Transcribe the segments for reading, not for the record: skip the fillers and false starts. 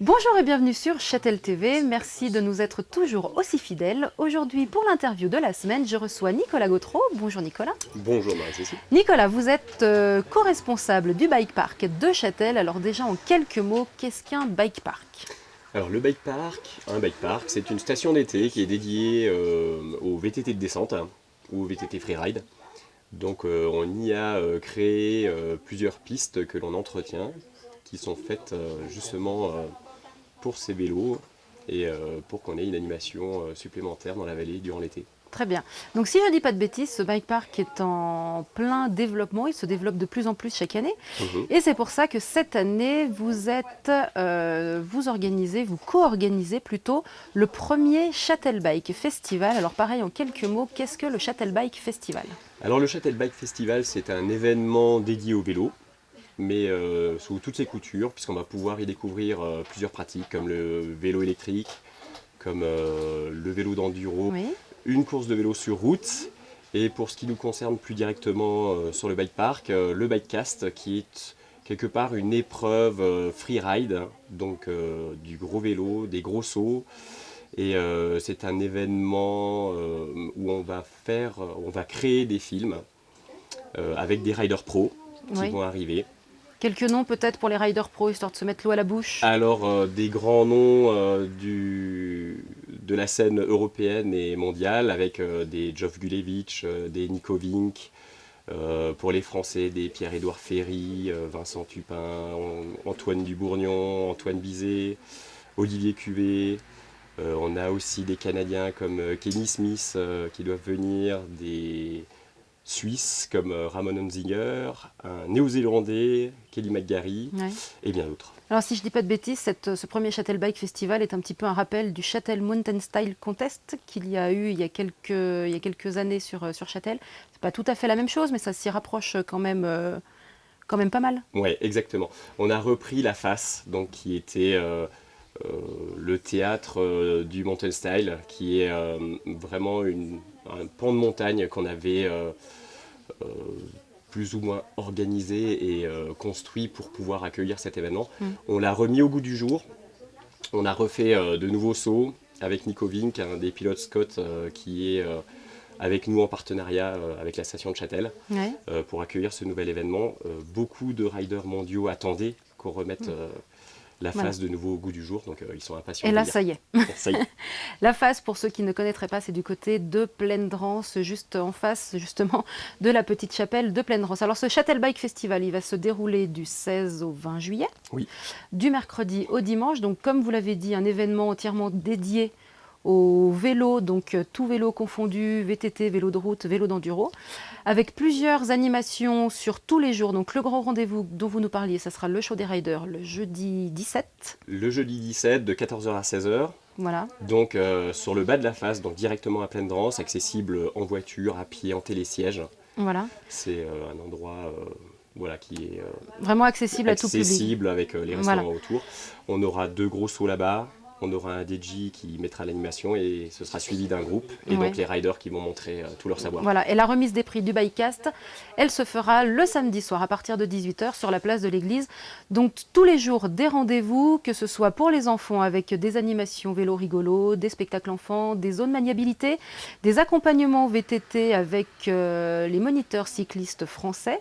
Bonjour et bienvenue sur Châtel TV, merci de nous être toujours aussi fidèles. Aujourd'hui, pour l'interview de la semaine, je reçois Nicolas Gautreau. Bonjour Nicolas. Bonjour Marie-Cécile. Nicolas, vous êtes co-responsable du bike park de Châtel. Alors déjà en quelques mots, qu'est-ce qu'un bike park? Alors le bike park, c'est une station d'été qui est dédiée au VTT de descente ou au VTT freeride. Donc on y a créé plusieurs pistes que l'on entretient, qui sont faites justement pour ces vélos et pour qu'on ait une animation supplémentaire dans la vallée durant l'été. Très bien. Donc si je ne dis pas de bêtises, ce bike park est en plein développement, il se développe de plus en plus chaque année. Et c'est pour ça que cette année, vous co-organisez plutôt le premier Châtel Bike Festival. Alors pareil, en quelques mots, qu'est-ce que le Châtel Bike Festival? Alors le Châtel Bike Festival, c'est un événement dédié au vélo, mais sous toutes ses coutures, puisqu'on va pouvoir y découvrir plusieurs pratiques, comme le vélo électrique, comme le vélo d'enduro, Oui. une course de vélo sur route, et pour ce qui nous concerne plus directement sur le bike park, le bikecast, qui est quelque part une épreuve freeride, donc du gros vélo, des gros sauts. Et c'est un événement où on va créer des films avec des riders pro qui vont arriver. Quelques noms peut-être pour les riders pro, histoire de se mettre l'eau à la bouche. Alors des grands noms de la scène européenne et mondiale, avec des Geoff Gulevich, des Nico Vink, pour les Français des Pierre-Édouard Ferry, Vincent Tupin, Antoine Dubourgnon, Antoine Bizet, Olivier Cuvet. On a aussi des Canadiens comme Kenny Smith qui doivent venir, des Suisses comme Ramon Hunzinger, un Néo-Zélandais, Kelly McGarry, et bien d'autres. Alors si je ne dis pas de bêtises, ce premier Châtel Bike Festival est un petit peu un rappel du Châtel Mountain Style Contest qu'il y a eu il y a quelques années sur Châtel. C'est pas tout à fait la même chose, mais ça s'y rapproche quand même pas mal. Oui, exactement. On a repris la face, donc, qui était le théâtre du Mountain Style, qui est vraiment un pan de montagne qu'on avait plus ou moins organisé et construit pour pouvoir accueillir cet événement. On l'a remis au goût du jour. On a refait de nouveaux sauts avec Nico Vink, un des pilotes Scott qui est avec nous en partenariat avec la station de Châtel pour accueillir ce nouvel événement. Beaucoup de riders mondiaux attendaient qu'on remette la phase de nouveau au goût du jour, donc ils sont impatients. Et là, ça y est. Ça y est. La phase, pour ceux qui ne connaîtraient pas, c'est du côté de Plaine-Dranse, juste en face justement de la petite chapelle de Plaine-Dranse. Alors ce Châtel Bike Festival, il va se dérouler du 16 au 20 juillet, du mercredi au dimanche. Donc comme vous l'avez dit, un événement entièrement dédié au vélo, donc tout vélo confondu, VTT, vélo de route, vélo d'enduro, avec plusieurs animations sur tous les jours. Donc le grand rendez-vous dont vous nous parliez, ça sera le show des riders le jeudi 17. Le jeudi 17 de 14h à 16h. Voilà. Donc sur le bas de la face, donc directement à Plaine-Dranse, accessible en voiture, à pied, en télésiège. Voilà. C'est un endroit qui est vraiment accessible à tout public. Accessible avec les restaurants autour. On aura 2 gros sauts là-bas. On aura un DJ qui mettra l'animation et ce sera suivi d'un groupe. Et donc les riders qui vont montrer tout leur savoir. Voilà, et la remise des prix du Bikecast, elle se fera le samedi soir à partir de 18h sur la place de l'église. Donc tous les jours des rendez-vous, que ce soit pour les enfants avec des animations vélo rigolo, des spectacles enfants, des zones maniabilité, des accompagnements VTT avec les moniteurs cyclistes français.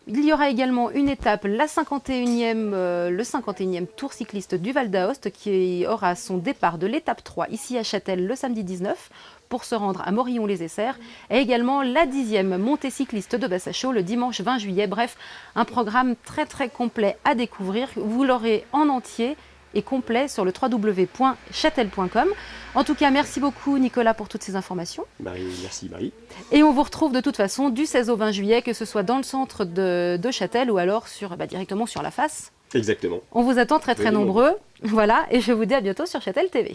Il y aura également une étape, le 51e Tour cycliste du Val d'Aoste qui aura son départ de l'étape 3 ici à Châtel le samedi 19 pour se rendre à Morillon-les-Essers et également la 10e montée cycliste de Bassachaux le dimanche 20 juillet. Bref, un programme très très complet à découvrir. Vous l'aurez en entier et complet sur le www.chatel.com. En tout cas, merci beaucoup Nicolas pour toutes ces informations. Merci Marie. Et on vous retrouve de toute façon du 16 au 20 juillet, que ce soit dans le centre de Châtel ou alors directement sur la face. Exactement. On vous attend très très nombreux. Voilà, et je vous dis à bientôt sur Châtel TV.